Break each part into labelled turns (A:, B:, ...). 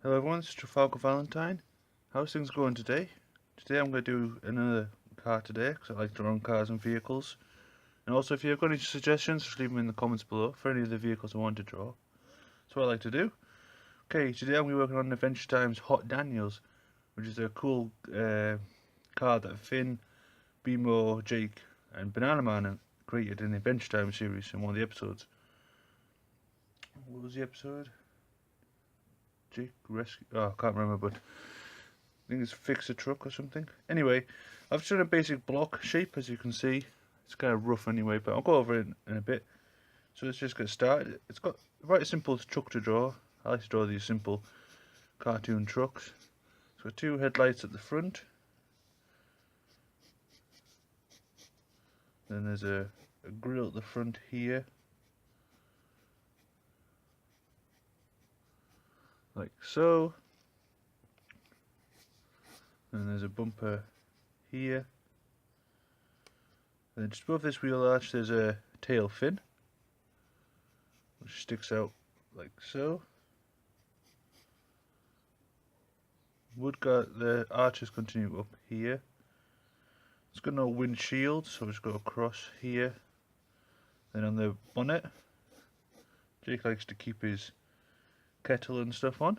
A: Hello everyone, it's Trafalgar Valentine. How's things going today? Today I'm going to do another car today because I like to run cars and vehicles. And also if you've got any suggestions, just leave them in the comments below for any of the vehicles I want to draw. That's what I like to do. Okay, today I'm going to be working on Adventure Time's Hot Daniels, which is a cool car that Finn, Bemo, Jake and Banana Man created in the Adventure Time series in one of the episodes. What was the episode? Jake Rescue... Oh, I can't remember, but I think it's fix a truck or something. Anyway, I've just done a basic block shape, as you can see. It's kind of rough anyway, but I'll go over it in a bit. So let's just get started. It's got quite a simple truck to draw. I like to draw these simple cartoon trucks. It's got two headlights at the front. Then there's a grille at the front here. Like so. And there's a bumper here. And then just above this wheel arch there's a tail fin, which sticks out like so. The arches continue up here. It's got no windshield, so it's got across here. Then on the bonnet, Jake likes to keep his kettle and stuff on.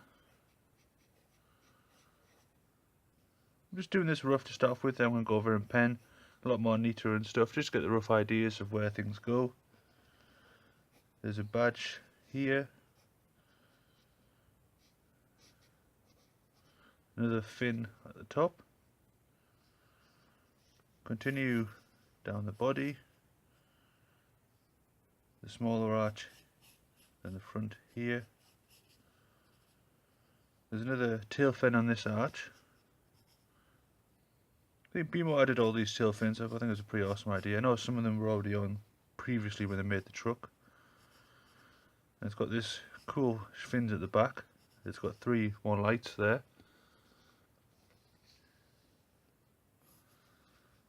A: I'm just doing this rough to start off with, then I'm going to go over in pen, a lot more neater and stuff, just to get the rough ideas of where things go. There's a badge here. Another fin at the top. Continue down the body. The smaller arch in the front here. There's another tail fin on this arch. I think Bemo added all these tail fins up. I think it's a pretty awesome idea. I know some of them were already on previously when they made the truck. And it's got this cool fins at the back. It's got three more lights there.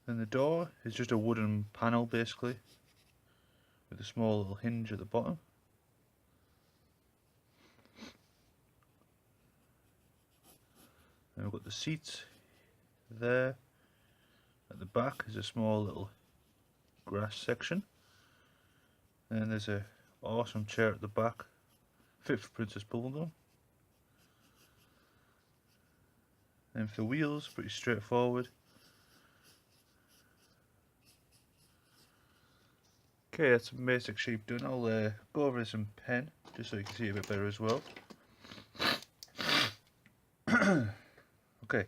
A: And the door is just a wooden panel basically, with a small little hinge at the bottom. And we've got the seats there. At the back is a small little grass section. And there's a awesome chair at the back, fit for Princess Bubblegum. And for the wheels, pretty straightforward. Okay, that's some basic shape done. I'll go over this in pen, just so you can see it a bit better as well. Okay,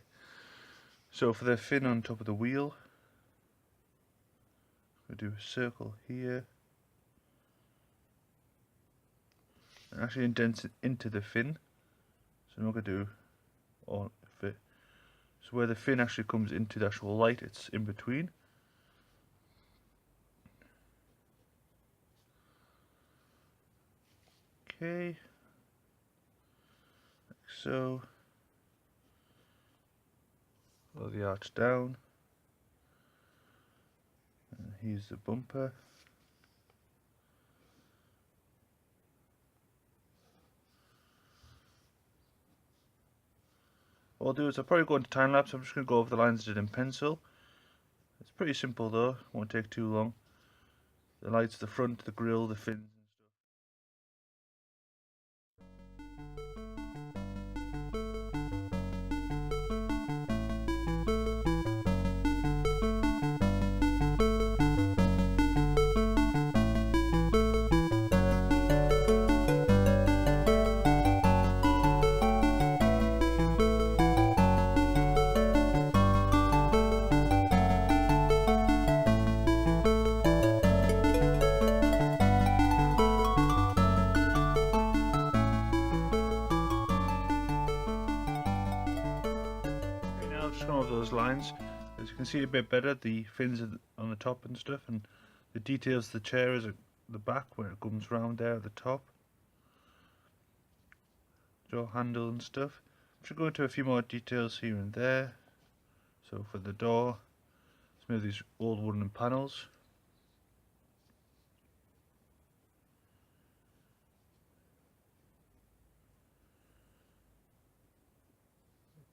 A: so for the fin on top of the wheel, we'll do a circle here. And actually indents it into the fin. So I'm not going to do all of it. So where the fin actually comes into the actual light, it's in between. Okay, like so. Lower the arch down. And here's the bumper. What I'll do is I'll probably go into time lapse. I'm just going to go over the lines I did in pencil. It's pretty simple though, won't take too long. The lights, the front, the grille, the fins. Just going over those lines, as you can see a bit better, the fins on the top and stuff, and the details of the chair is at the back where it comes round there at the top. Door handle and stuff. I should go into a few more details here and there. So for the door, some of these old wooden panels.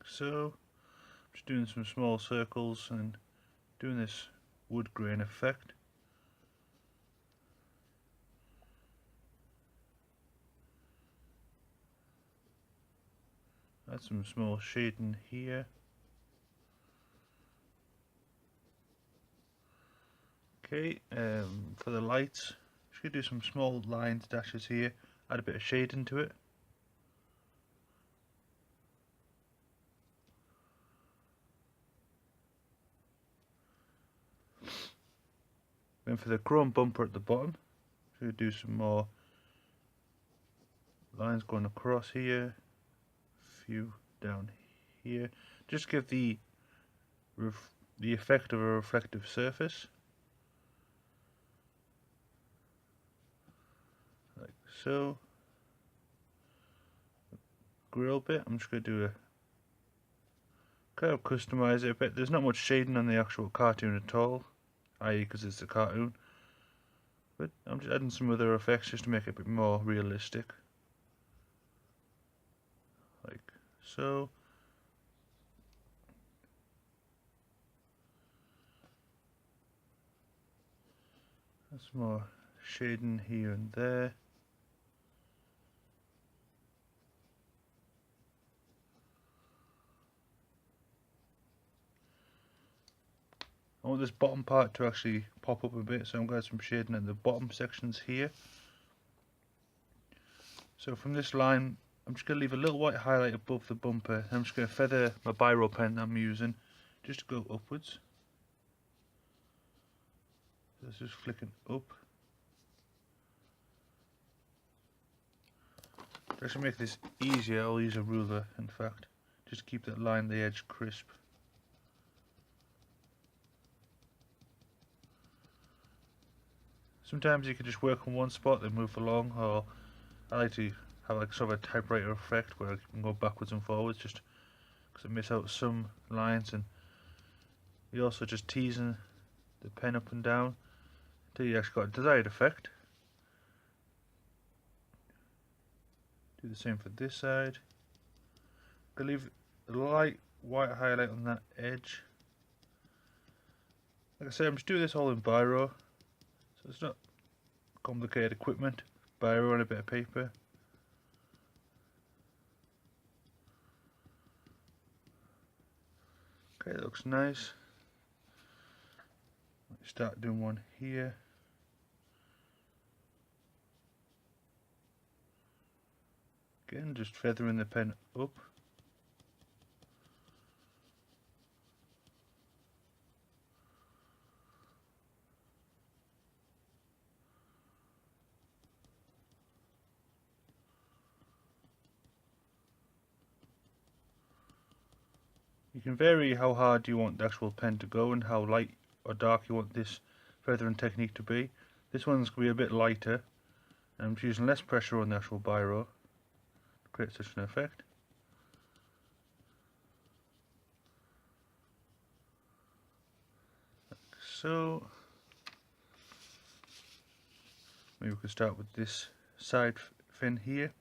A: so. Just doing some small circles and doing this wood grain effect. Add some small shading here. Okay, for the lights, just gonna do some small lines, dashes here, add a bit of shade into it. Then for the chrome bumper at the bottom, just gonna do some more lines going across here, a few down here, just give the effect of a reflective surface. Like so. Grill bit, I'm just going to do a kind of customize it a bit. There's not much shading on the actual cartoon at all, i.e. because it's a cartoon, but I'm just adding some other effects just to make it a bit more realistic, like so. That's more shading here and there. I want this bottom part to actually pop up a bit, so I'm going to add some shading in the bottom sections here. So from this line, I'm just going to leave a little white highlight above the bumper, and I'm just going to feather my biro pen that I'm using just to go upwards. So it's just flicking up. To actually make this easier, I'll use a ruler, in fact, just to keep that line, the edge crisp. Sometimes you can just work on one spot then move along, or I like to have like sort of a typewriter effect where I can go backwards and forwards just because I miss out some lines, and you're also just teasing the pen up and down until you actually got a desired effect. Do the same for this side. I'm going to leave a light white highlight on that edge. Like I said, I'm just doing this all in biro, so it's not complicated equipment. Biro and a bit of paper. Okay, it looks nice. Let's start doing one here. Again, just feathering the pen up. You can vary how hard you want the actual pen to go and how light or dark you want this feathering technique to be. This one's going to be a bit lighter, and I'm just using less pressure on the actual biro to create such an effect. Like so. Maybe we could start with this side fin here.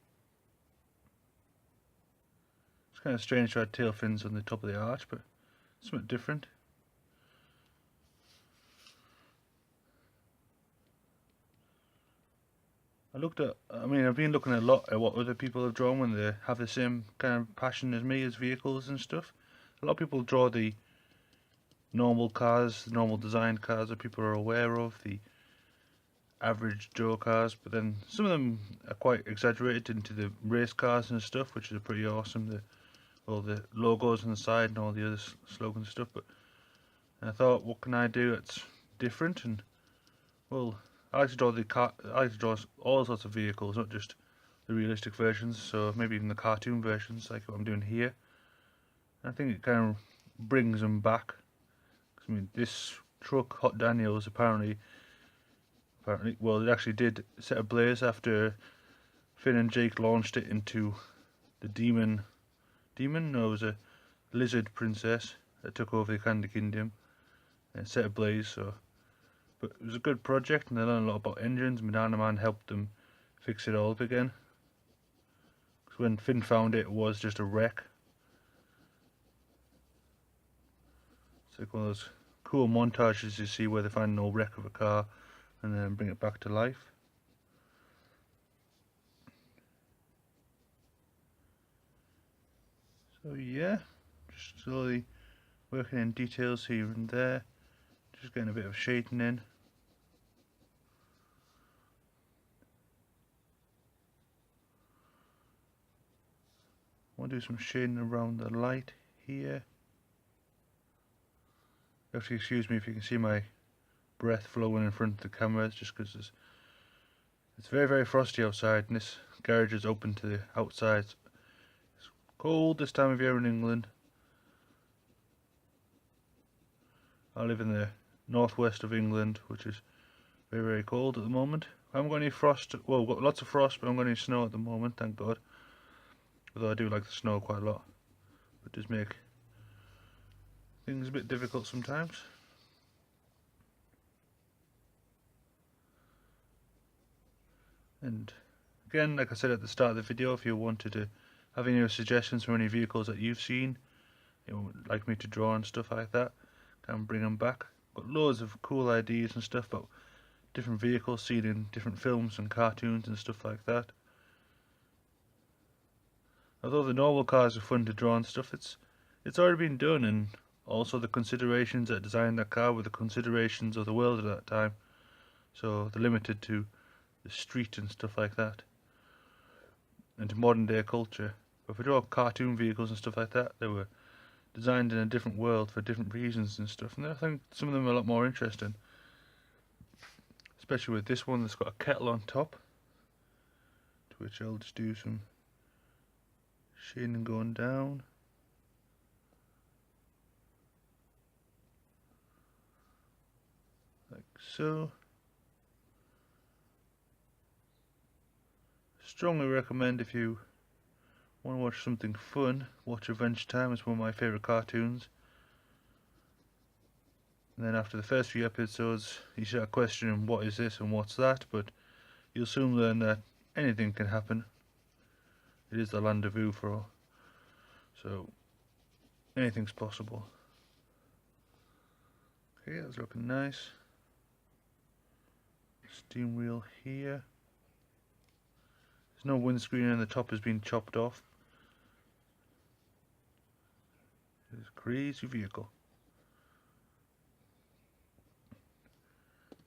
A: It's kind of strange to add tail fins on the top of the arch, but something different. I've been looking a lot at what other people have drawn when they have the same kind of passion as me as vehicles and stuff. A lot of people draw the normal cars, the normal designed cars that people are aware of, the average Joe cars, but then some of them are quite exaggerated into the race cars and stuff, which is pretty awesome. All the logos on the side and all the other slogans and stuff. But I thought, what can I do that's different? And well, I like to draw all sorts of vehicles, not just the realistic versions. So maybe even the cartoon versions, like what I'm doing here. And I think it kind of brings them back. I mean, this truck, Hot Daniels, apparently, well, it actually did set ablaze after Finn and Jake launched it into the demon. No, it was a lizard princess that took over the Candy Kingdom and set ablaze. So, but it was a good project, and they learned a lot about engines. Banana Man helped them fix it all up again. Because when Finn found it, it was just a wreck. It's like one of those cool montages you see where they find an old wreck of a car and then bring it back to life. So yeah, just slowly working in details here and there, just getting a bit of shading in. I want to do some shading around the light here. You have to excuse me if you can see my breath flowing in front of the camera, it's just because it's very, very frosty outside and this garage is open to the outside. It's cold this time of year in England. I live in the northwest of England, which is very, very cold at the moment. I haven't got any frost, well, we've got lots of frost, but I haven't got any snow at the moment, thank God. Although I do like the snow quite a lot. It does make things a bit difficult sometimes. And again, like I said at the start of the video, if you wanted to have any suggestions for any vehicles that you've seen, you would like me to draw and stuff like that, can bring them back. Got loads of cool ideas and stuff about different vehicles seen in different films and cartoons and stuff like that. Although the normal cars are fun to draw and stuff, it's already been done, and also the considerations that designed that car were the considerations of the world at that time. So they're limited to the street and stuff like that, and to modern day culture. But if we draw cartoon vehicles and stuff like that, they were designed in a different world for different reasons and stuff, and I think some of them are a lot more interesting. Especially with this one that's got a kettle on top, to which I'll just do some shading going down. Like so. Strongly recommend, if you want to watch something fun, watch Adventure Time. It's one of my favourite cartoons. And then after the first few episodes you start questioning what is this and what's that, but you'll soon learn that anything can happen. It is the land of Ooo for all, so anything's possible. Okay, that's looking nice. Steering wheel here. There's no windscreen and the top has been chopped off. It's a crazy vehicle.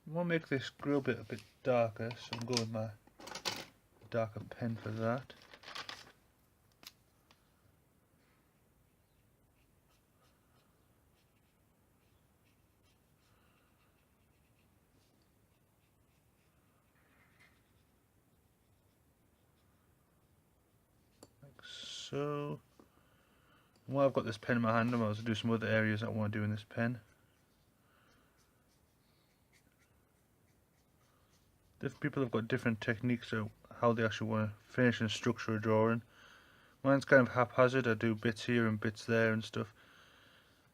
A: I want to make this grill bit a bit darker, so I'm going with my darker pen for that. Like so. And while I've got this pen in my hand, I'm going to do some other areas I want to do in this pen. Different people have got different techniques of how they actually want to finish and structure a drawing. Mine's kind of haphazard. I do bits here and bits there and stuff.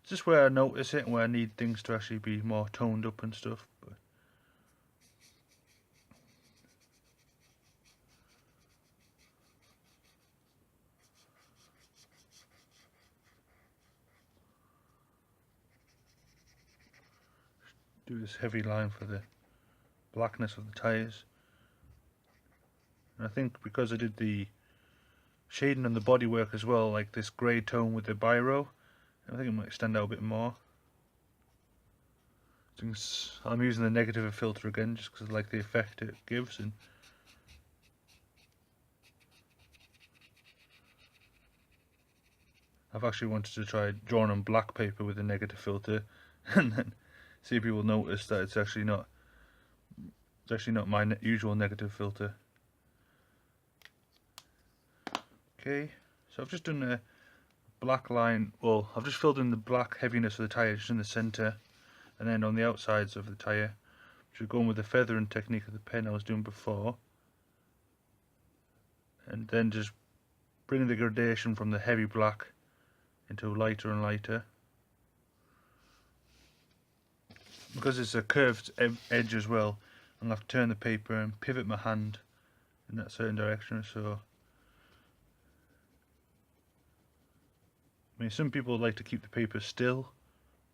A: It's just where I notice it and where I need things to actually be more toned up and stuff. But do this heavy line for the blackness of the tyres. And I think because I did the shading on the bodywork as well, like this grey tone with the biro, I think it might stand out a bit more. Since I'm using the negative filter again just because I like the effect it gives, and I've actually wanted to try drawing on black paper with a negative filter and then see if people notice that it's actually not my usual negative filter. Okay, so I've just done a black line, well, I've just filled in the black heaviness of the tyre just in the centre, and then on the outsides of the tyre, just going with the feathering technique of the pen I was doing before, and then just bringing the gradation from the heavy black into lighter and lighter. Because it's a curved edge as well, I'm going to have to turn the paper and pivot my hand in that certain direction. So I mean, some people like to keep the paper still,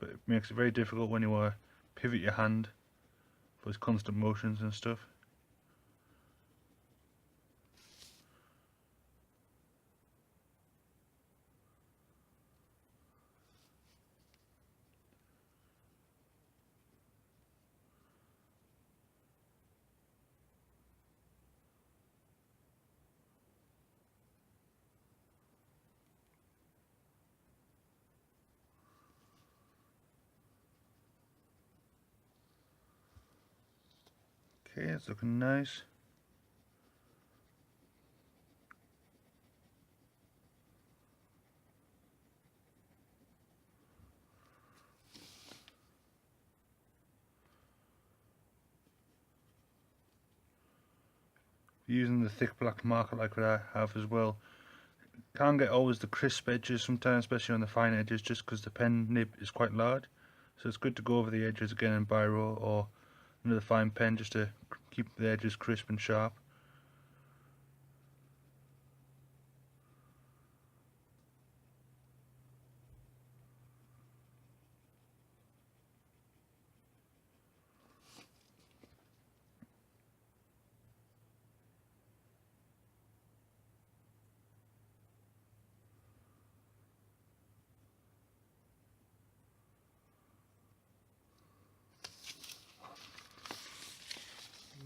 A: but it makes it very difficult when you pivot your hand for its constant motions and stuff. Okay, it's looking nice. Using the thick black marker like what I have as well. Can't get always the crisp edges sometimes, especially on the fine edges, just because the pen nib is quite large. So it's good to go over the edges again in biro or another fine pen just to keep the edges crisp and sharp.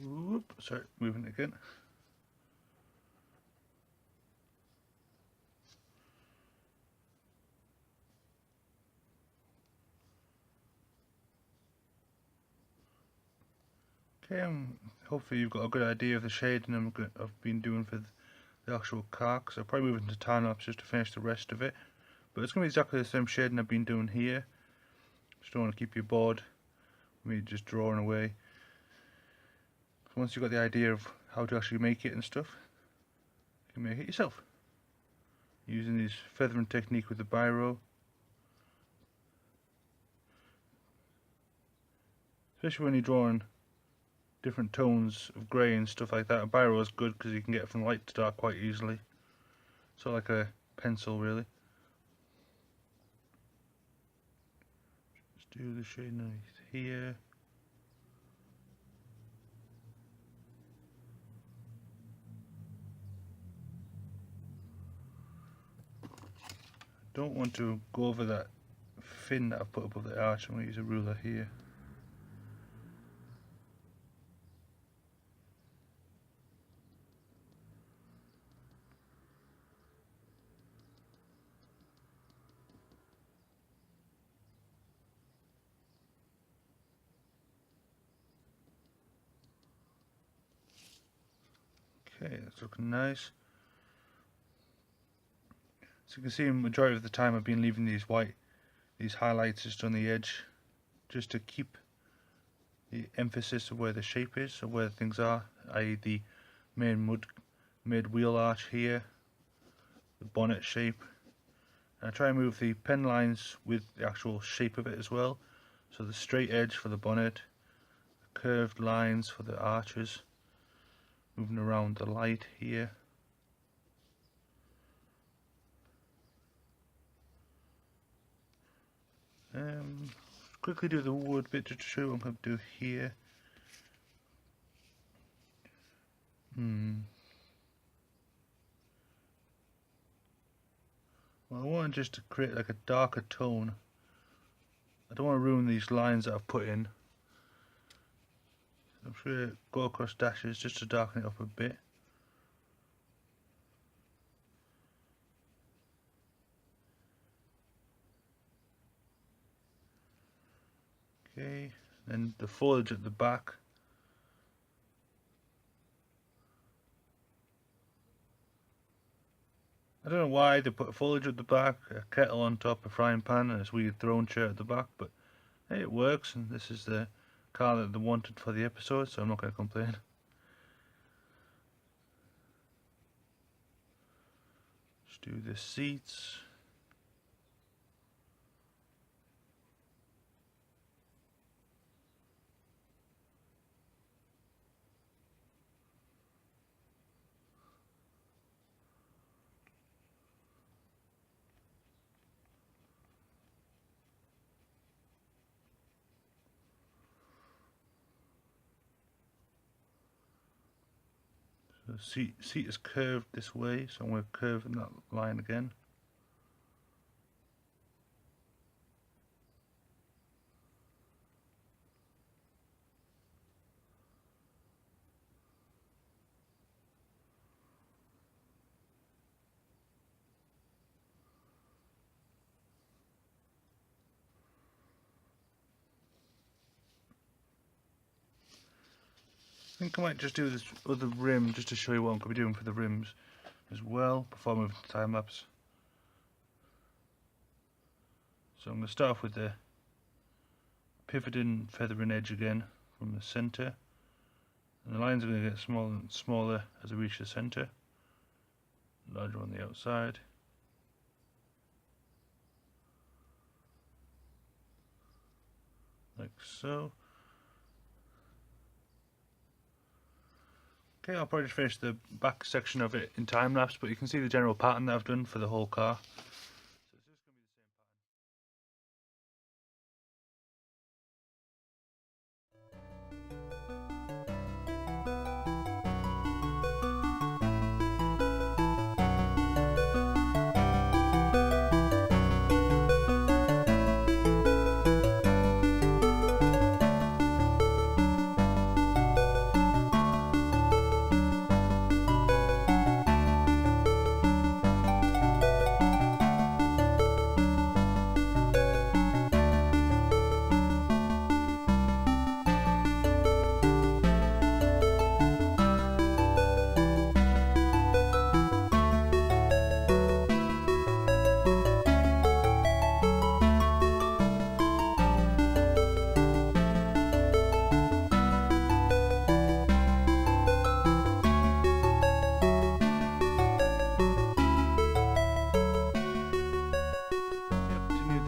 A: Whoop, sorry, moving again. Okay, hopefully you've got a good idea of the shading I've been doing for the actual car, because I'll probably move into time lapse just to finish the rest of it. But it's going to be exactly the same shading I've been doing here. Just don't want to keep you bored with me just drawing away. So once you've got the idea of how to actually make it and stuff, you can make it yourself. Using this feathering technique with the biro. Especially when you're drawing different tones of grey and stuff like that, a biro is good because you can get from light to dark quite easily. So like a pencil really. Just do the shading underneath here. Don't want to go over that fin that I've put above the arch. I'm going to use a ruler here. Okay, that's looking nice. So you can see, the majority of the time I've been leaving these highlights just on the edge, just to keep the emphasis of where the shape is, or where things are, i.e. the mid wheel arch here, the bonnet shape. And I try and move the pen lines with the actual shape of it as well. So the straight edge for the bonnet, the curved lines for the arches, moving around the light here. Quickly do the wood bit to show what I'm going to do here. Well, I want just to create like a darker tone. I don't want to ruin these lines that I've put in. I'm just going to go across dashes just to darken it up a bit. Okay, then the foliage at the back. I don't know why they put foliage at the back, a kettle on top, a frying pan, and this weird throne chair at the back, but hey, it works, and this is the car that they wanted for the episode, so I'm not going to complain. Just do the seats. the seat is curved this way, so I'm going to curve in that line again. I think I might just do this other rim just to show you what I'm going to be doing for the rims as well before moving to time lapse. So I'm going to start off with the pivoting feathering edge again from the centre, and the lines are going to get smaller and smaller as I reach the centre, larger on the outside. Like so. Okay, I'll probably just finish the back section of it in time lapse, but you can see the general pattern that I've done for the whole car.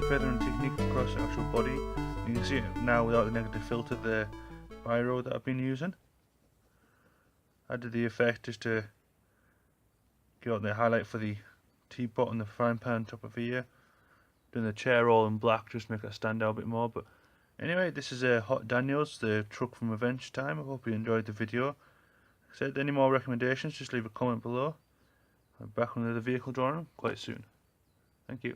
A: Feathering technique across the actual body. You can see it now without the negative filter, the biro that I've been using. I did the effect just to get out the highlight for the teapot and the frying pan on top of here. Doing the chair all in black just to make that stand out a bit more. But anyway, this is a Hot Daniels, the truck from Adventure Time. I hope you enjoyed the video. Like I said, any more recommendations, just leave a comment below. I'm back on another vehicle drawing quite soon. Thank you.